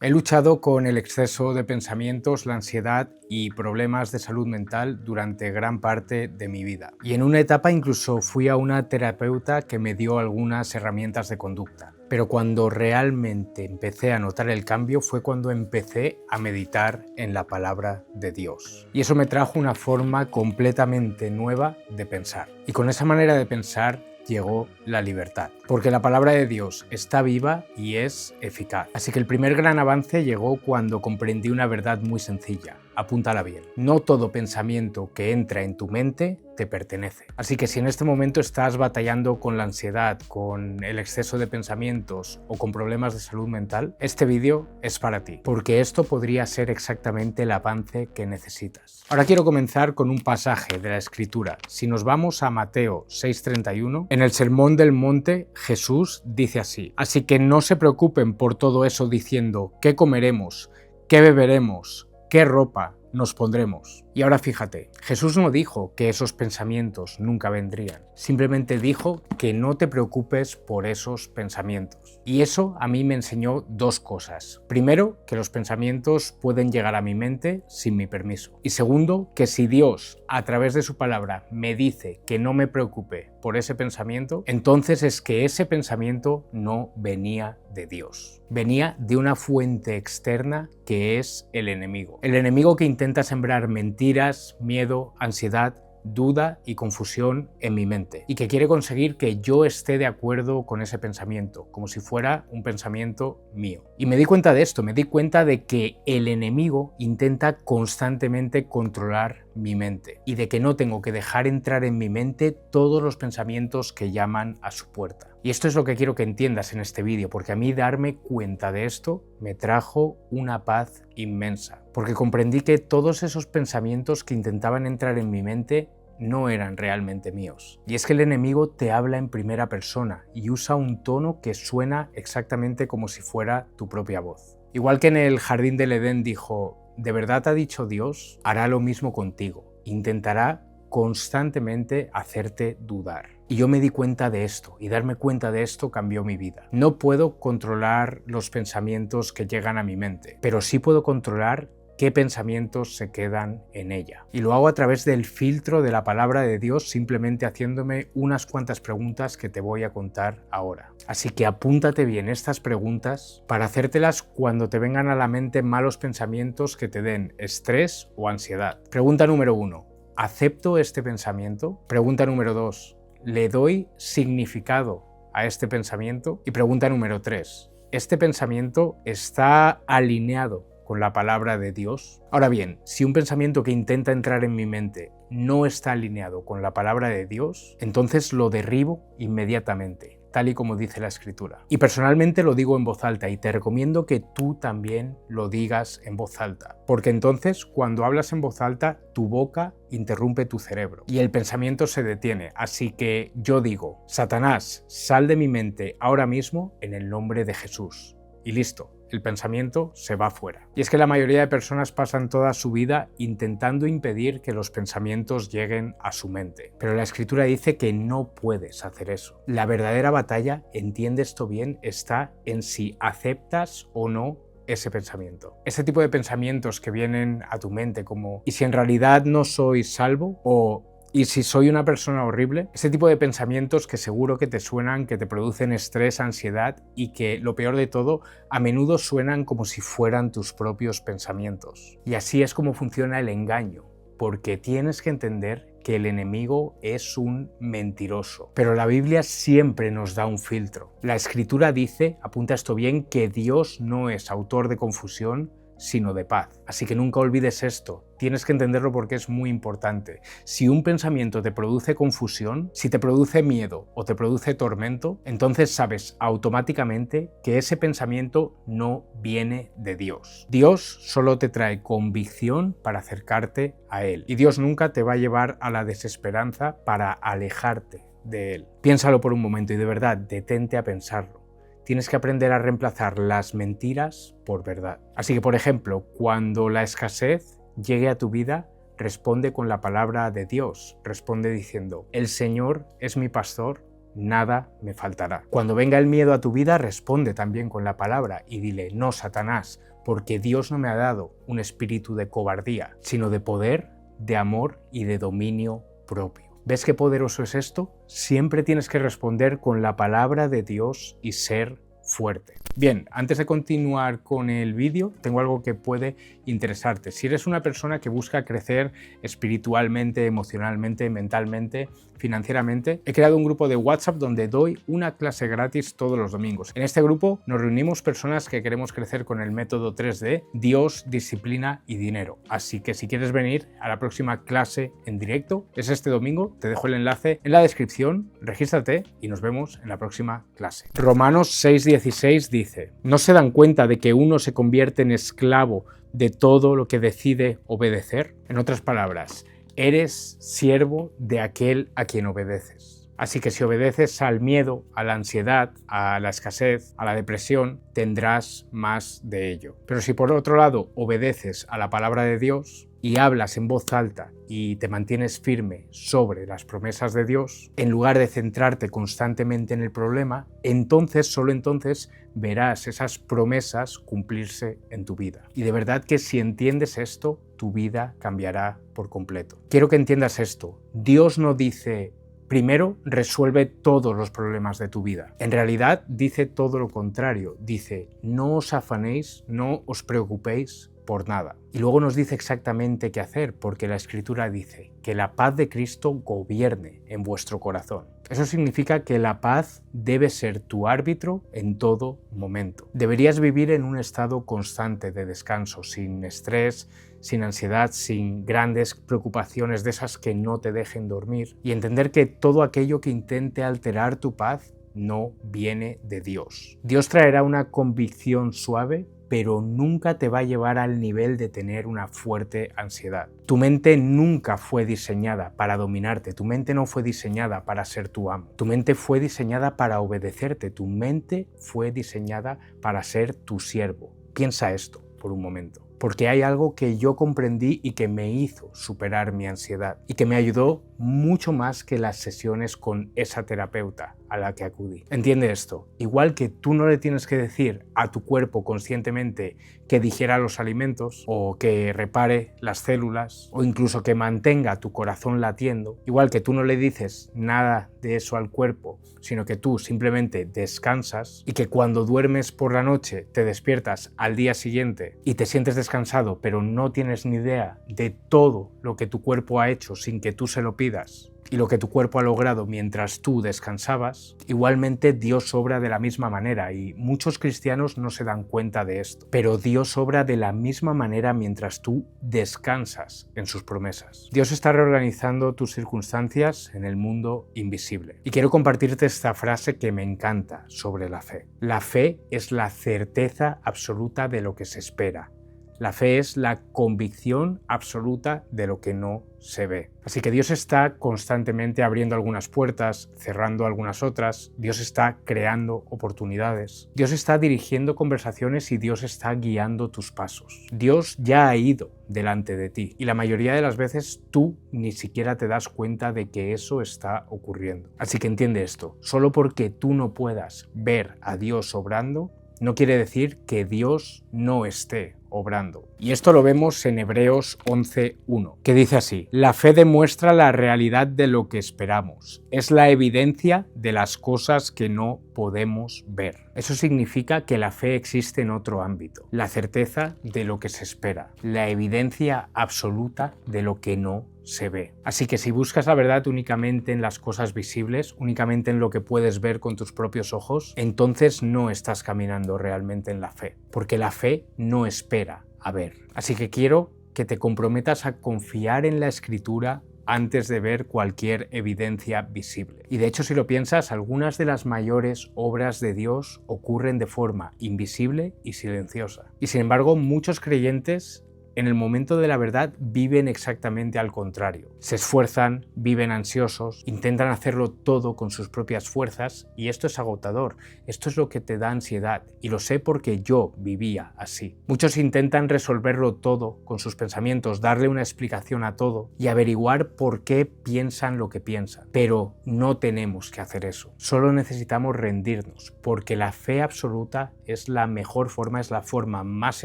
He luchado con el exceso de pensamientos, la ansiedad y problemas de salud mental durante gran parte de mi vida. Y en una etapa incluso fui a una terapeuta que me dio algunas herramientas de conducta. Pero cuando realmente empecé a notar el cambio fue cuando empecé a meditar en la palabra de Dios. Y eso me trajo una forma completamente nueva de pensar. Y con esa manera de pensar llegó la libertad, porque la palabra de Dios está viva y es eficaz. Así que el primer gran avance llegó cuando comprendí una verdad muy sencilla. Apúntala bien. No todo pensamiento que entra en tu mente te pertenece. Así que si en este momento estás batallando con la ansiedad, con el exceso de pensamientos o con problemas de salud mental, este vídeo es para ti, porque esto podría ser exactamente el avance que necesitas. Ahora quiero comenzar con un pasaje de la Escritura. Si nos vamos a Mateo 6:31, en el Sermón del Monte, Jesús dice así: así que no se preocupen por todo eso diciendo ¿qué comeremos? ¿Qué beberemos? ¿Qué ropa nos pondremos? Y ahora fíjate, Jesús no dijo que esos pensamientos nunca vendrían, simplemente dijo que no te preocupes por esos pensamientos. Y eso a mí me enseñó dos cosas. Primero, que los pensamientos pueden llegar a mi mente sin mi permiso. Y segundo, que si Dios, a través de su palabra, me dice que no me preocupe por ese pensamiento, entonces es que ese pensamiento no venía de Dios. Venía de una fuente externa que es el enemigo. El enemigo que intenta sembrar mentiras, miedo, ansiedad, duda y confusión en mi mente y que quiere conseguir que yo esté de acuerdo con ese pensamiento, como si fuera un pensamiento mío. Y me di cuenta de esto, me di cuenta de que el enemigo intenta constantemente controlar mi mente y de que no tengo que dejar entrar en mi mente todos los pensamientos que llaman a su puerta. Y esto es lo que quiero que entiendas en este vídeo, porque a mí darme cuenta de esto me trajo una paz inmensa, porque comprendí que todos esos pensamientos que intentaban entrar en mi mente no eran realmente míos. Y es que el enemigo te habla en primera persona y usa un tono que suena exactamente como si fuera tu propia voz. Igual que en el jardín del Edén dijo: ¿de verdad ha dicho Dios? Hará lo mismo contigo. Intentará constantemente hacerte dudar. Y yo me di cuenta de esto, y darme cuenta de esto cambió mi vida. No puedo controlar los pensamientos que llegan a mi mente, pero sí puedo controlar qué pensamientos se quedan en ella. Y lo hago a través del filtro de la palabra de Dios, simplemente haciéndome unas cuantas preguntas que te voy a contar ahora. Así que apúntate bien estas preguntas para hacértelas cuando te vengan a la mente malos pensamientos que te den estrés o ansiedad. Pregunta número 1. ¿Acepto este pensamiento? Pregunta número 2. ¿Le doy significado a este pensamiento? Y pregunta número 3. ¿Este pensamiento está alineado con la palabra de Dios? Ahora bien, si un pensamiento que intenta entrar en mi mente no está alineado con la palabra de Dios, entonces lo derribo inmediatamente, tal y como dice la Escritura. Y personalmente lo digo en voz alta y te recomiendo que tú también lo digas en voz alta, porque entonces cuando hablas en voz alta tu boca interrumpe tu cerebro y el pensamiento se detiene. Así que yo digo: Satanás, sal de mi mente ahora mismo en el nombre de Jesús. Y listo. El pensamiento se va fuera. Y es que la mayoría de personas pasan toda su vida intentando impedir que los pensamientos lleguen a su mente. Pero la Escritura dice que no puedes hacer eso. La verdadera batalla, entiende esto bien, está en si aceptas o no ese pensamiento. Ese tipo de pensamientos que vienen a tu mente como ¿y si en realidad no soy salvo? O ¿y si soy una persona horrible? Ese tipo de pensamientos que seguro que te suenan, que te producen estrés, ansiedad y que, lo peor de todo, a menudo suenan como si fueran tus propios pensamientos. Y así es como funciona el engaño, porque tienes que entender que el enemigo es un mentiroso. Pero la Biblia siempre nos da un filtro. La Escritura dice, apunta esto bien, que Dios no es autor de confusión, sino de paz. Así que nunca olvides esto. Tienes que entenderlo porque es muy importante. Si un pensamiento te produce confusión, si te produce miedo o te produce tormento, entonces sabes automáticamente que ese pensamiento no viene de Dios. Dios solo te trae convicción para acercarte a Él. Y Dios nunca te va a llevar a la desesperanza para alejarte de Él. Piénsalo por un momento y de verdad, detente a pensarlo. Tienes que aprender a reemplazar las mentiras por verdad. Así que, por ejemplo, cuando la escasez llegue a tu vida, responde con la palabra de Dios. Responde diciendo: el Señor es mi pastor, nada me faltará. Cuando venga el miedo a tu vida, responde también con la palabra y dile: no, Satanás, porque Dios no me ha dado un espíritu de cobardía, sino de poder, de amor y de dominio propio. ¿Ves qué poderoso es esto? Siempre tienes que responder con la palabra de Dios y ser fuerte. Bien, antes de continuar con el vídeo, tengo algo que puede interesarte. Si eres una persona que busca crecer espiritualmente, emocionalmente, mentalmente, financieramente, he creado un grupo de WhatsApp donde doy una clase gratis todos los domingos. En este grupo nos reunimos personas que queremos crecer con el método 3D, Dios, disciplina y dinero. Así que si quieres venir a la próxima clase en directo, es este domingo, te dejo el enlace en la descripción, regístrate y nos vemos en la próxima clase. Romanos 6:16 dice: ¿no se dan cuenta de que uno se convierte en esclavo de todo lo que decide obedecer? En otras palabras, eres siervo de aquel a quien obedeces. Así que si obedeces al miedo, a la ansiedad, a la escasez, a la depresión, tendrás más de ello. Pero si por otro lado obedeces a la palabra de Dios y hablas en voz alta y te mantienes firme sobre las promesas de Dios, en lugar de centrarte constantemente en el problema, entonces, solo entonces, verás esas promesas cumplirse en tu vida. Y de verdad que si entiendes esto, tu vida cambiará por completo. Quiero que entiendas esto. Dios no dice: primero resuelve todos los problemas de tu vida. En realidad dice todo lo contrario. Dice: no os afanéis, no os preocupéis por nada. Y luego nos dice exactamente qué hacer, porque la Escritura dice que la paz de Cristo gobierne en vuestro corazón. Eso significa que la paz debe ser tu árbitro en todo momento. Deberías vivir en un estado constante de descanso, sin estrés, sin ansiedad, sin grandes preocupaciones de esas que no te dejen dormir, y entender que todo aquello que intente alterar tu paz no viene de Dios. Dios traerá una convicción suave, pero nunca te va a llevar al nivel de tener una fuerte ansiedad. Tu mente nunca fue diseñada para dominarte, tu mente no fue diseñada para ser tu amo, tu mente fue diseñada para obedecerte, tu mente fue diseñada para ser tu siervo. Piensa esto por un momento. Porque hay algo que yo comprendí y que me hizo superar mi ansiedad y que me ayudó mucho más que las sesiones con esa terapeuta a la que acudí. Entiende esto, igual que tú no le tienes que decir a tu cuerpo conscientemente que digiera los alimentos o que repare las células o incluso que mantenga tu corazón latiendo, igual que tú no le dices nada de eso al cuerpo, sino que tú simplemente descansas y que cuando duermes por la noche te despiertas al día siguiente y te sientes descansado, pero no tienes ni idea de todo lo que tu cuerpo ha hecho sin que tú se lo pidas y lo que tu cuerpo ha logrado mientras tú descansabas, igualmente Dios obra de la misma manera y muchos cristianos no se dan cuenta de esto, pero Dios obra de la misma manera mientras tú descansas en sus promesas. Dios está reorganizando tus circunstancias en el mundo invisible. Y quiero compartirte esta frase que me encanta sobre la fe. La fe es la certeza absoluta de lo que se espera. La fe es la convicción absoluta de lo que no se ve. Así que Dios está constantemente abriendo algunas puertas, cerrando algunas otras. Dios está creando oportunidades. Dios está dirigiendo conversaciones y Dios está guiando tus pasos. Dios ya ha ido delante de ti y la mayoría de las veces tú ni siquiera te das cuenta de que eso está ocurriendo. Así que entiende esto. Solo porque tú no puedas ver a Dios obrando, no quiere decir que Dios no esté obrando. Y esto lo vemos en Hebreos 11:1, que dice así: la fe demuestra la realidad de lo que esperamos, es la evidencia de las cosas que no podemos ver. Eso significa que la fe existe en otro ámbito, la certeza de lo que se espera, la evidencia absoluta de lo que no se ve. Así que si buscas la verdad únicamente en las cosas visibles, únicamente en lo que puedes ver con tus propios ojos, entonces no estás caminando realmente en la fe, porque la fe no espera a ver. Así que quiero que te comprometas a confiar en la Escritura antes de ver cualquier evidencia visible. Y de hecho, si lo piensas, algunas de las mayores obras de Dios ocurren de forma invisible y silenciosa. Y sin embargo, muchos creyentes en el momento de la verdad viven exactamente al contrario. Se esfuerzan, viven ansiosos, intentan hacerlo todo con sus propias fuerzas y esto es agotador. Esto es lo que te da ansiedad y lo sé porque yo vivía así. Muchos intentan resolverlo todo con sus pensamientos, darle una explicación a todo y averiguar por qué piensan lo que piensan. Pero no tenemos que hacer eso. Solo necesitamos rendirnos porque la fe absoluta es la mejor forma, es la forma más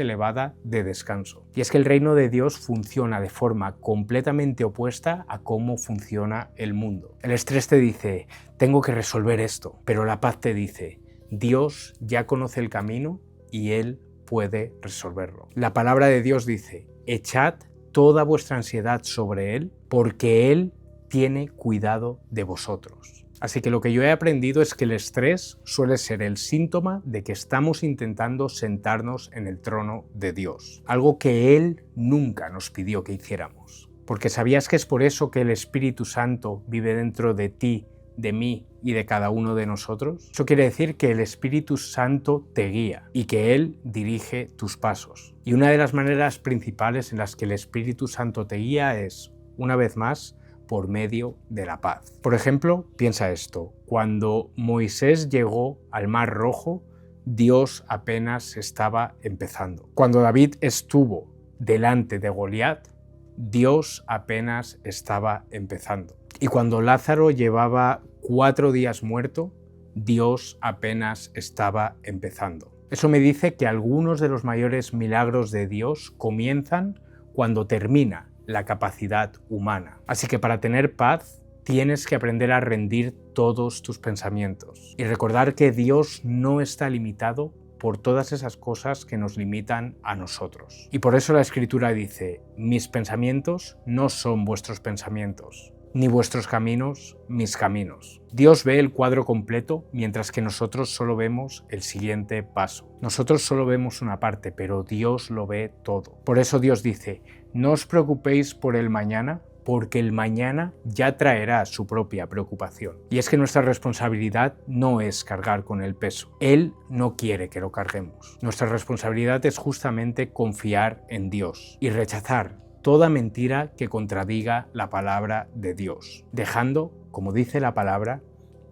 elevada de descanso. Y es que el reino de Dios funciona de forma completamente opuesta a cómo funciona el mundo. El estrés te dice, tengo que resolver esto, pero la paz te dice, Dios ya conoce el camino y Él puede resolverlo. La palabra de Dios dice, echad toda vuestra ansiedad sobre Él, porque Él tiene cuidado de vosotros. Así que lo que yo he aprendido es que el estrés suele ser el síntoma de que estamos intentando sentarnos en el trono de Dios, algo que Él nunca nos pidió que hiciéramos. Porque ¿sabías que es por eso que el Espíritu Santo vive dentro de ti, de mí y de cada uno de nosotros? Eso quiere decir que el Espíritu Santo te guía y que Él dirige tus pasos. Y una de las maneras principales en las que el Espíritu Santo te guía es, una vez más, por medio de la paz. Por ejemplo, piensa esto, cuando Moisés llegó al Mar Rojo, Dios apenas estaba empezando. Cuando David estuvo delante de Goliat, Dios apenas estaba empezando. Y cuando Lázaro llevaba 4 días muerto, Dios apenas estaba empezando. Eso me dice que algunos de los mayores milagros de Dios comienzan cuando termina la capacidad humana. Así que para tener paz tienes que aprender a rendir todos tus pensamientos y recordar que Dios no está limitado por todas esas cosas que nos limitan a nosotros. Y por eso la Escritura dice, mis pensamientos no son vuestros pensamientos, ni vuestros caminos, mis caminos. Dios ve el cuadro completo, mientras que nosotros solo vemos el siguiente paso. Nosotros solo vemos una parte, pero Dios lo ve todo. Por eso Dios dice, no os preocupéis por el mañana, porque el mañana ya traerá su propia preocupación. Y es que nuestra responsabilidad no es cargar con el peso. Él no quiere que lo carguemos. Nuestra responsabilidad es justamente confiar en Dios y rechazar toda mentira que contradiga la palabra de Dios, dejando, como dice la palabra,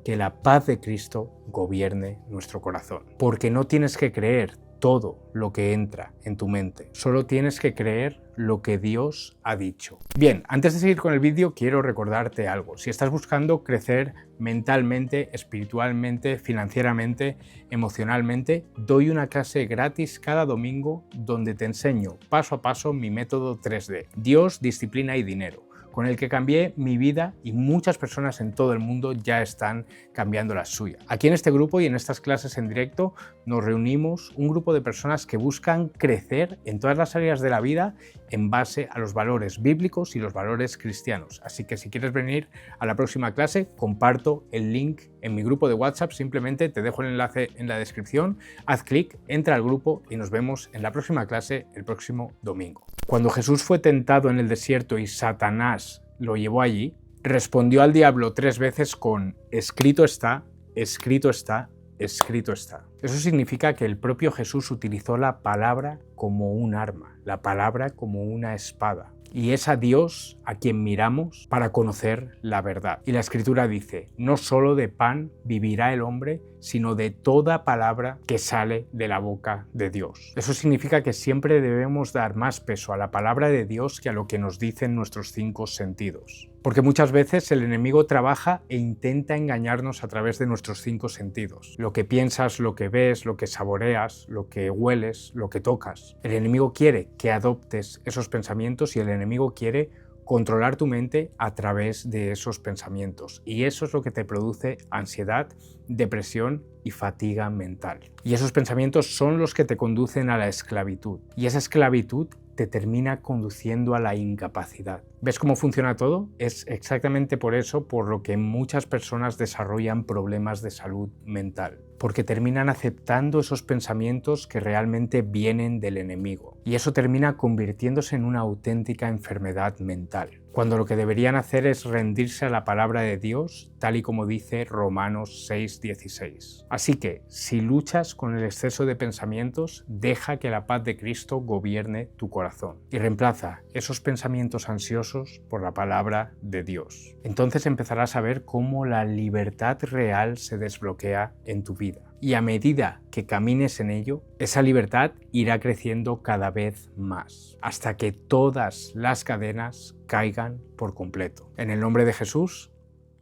que la paz de Cristo gobierne nuestro corazón. Porque no tienes que creer todo lo que entra en tu mente, solo tienes que creer lo que Dios ha dicho. Bien, antes de seguir con el vídeo quiero recordarte algo. Si estás buscando crecer mentalmente, espiritualmente, financieramente, emocionalmente, doy una clase gratis cada domingo donde te enseño paso a paso mi método 3D, Dios, disciplina y dinero, con el que cambié mi vida y muchas personas en todo el mundo ya están cambiando la suya. Aquí en este grupo y en estas clases en directo nos reunimos un grupo de personas que buscan crecer en todas las áreas de la vida en base a los valores bíblicos y los valores cristianos. Así que si quieres venir a la próxima clase, comparto el link en mi grupo de WhatsApp, simplemente te dejo el enlace en la descripción, haz clic, entra al grupo y nos vemos en la próxima clase el próximo domingo. Cuando Jesús fue tentado en el desierto y Satanás lo llevó allí, respondió al diablo 3 veces con escrito está, escrito está, escrito está. Eso significa que el propio Jesús utilizó la palabra como un arma, la palabra como una espada. Y es a Dios a quien miramos para conocer la verdad. Y la Escritura dice, no solo de pan vivirá el hombre, sino de toda palabra que sale de la boca de Dios. Eso significa que siempre debemos dar más peso a la palabra de Dios que a lo que nos dicen nuestros 5 sentidos. Porque muchas veces el enemigo trabaja e intenta engañarnos a través de nuestros 5 sentidos. Lo que piensas, lo que ves, lo que saboreas, lo que hueles, lo que tocas. El enemigo quiere que adoptes esos pensamientos y el enemigo quiere controlar tu mente a través de esos pensamientos. Y eso es lo que te produce ansiedad, depresión y fatiga mental. Y esos pensamientos son los que te conducen a la esclavitud. Y esa esclavitud te termina conduciendo a la incapacidad. ¿Ves cómo funciona todo? Es exactamente por eso por lo que muchas personas desarrollan problemas de salud mental. porque terminan aceptando esos pensamientos que realmente vienen del enemigo. Y eso termina convirtiéndose en una auténtica enfermedad mental, cuando lo que deberían hacer es rendirse a la palabra de Dios, tal y como dice Romanos 6:16. Así que, si luchas con el exceso de pensamientos, deja que la paz de Cristo gobierne tu corazón y reemplaza esos pensamientos ansiosos por la palabra de Dios. Entonces empezarás a ver cómo la libertad real se desbloquea en tu vida. Y a medida que camines en ello, esa libertad irá creciendo cada vez más, hasta que todas las cadenas caigan por completo. En el nombre de Jesús,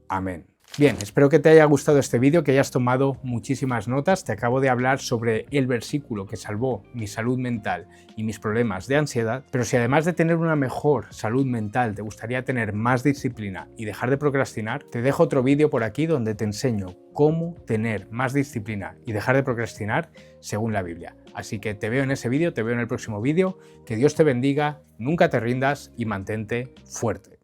amén. Bien, espero que te haya gustado este vídeo, que hayas tomado muchísimas notas. Te acabo de hablar sobre el versículo que salvó mi salud mental y mis problemas de ansiedad, pero si además de tener una mejor salud mental te gustaría tener más disciplina y dejar de procrastinar, te dejo otro vídeo por aquí donde te enseño cómo tener más disciplina y dejar de procrastinar según la Biblia. Así que te veo en ese vídeo, te veo en el próximo vídeo. Que Dios te bendiga, nunca te rindas y mantente fuerte.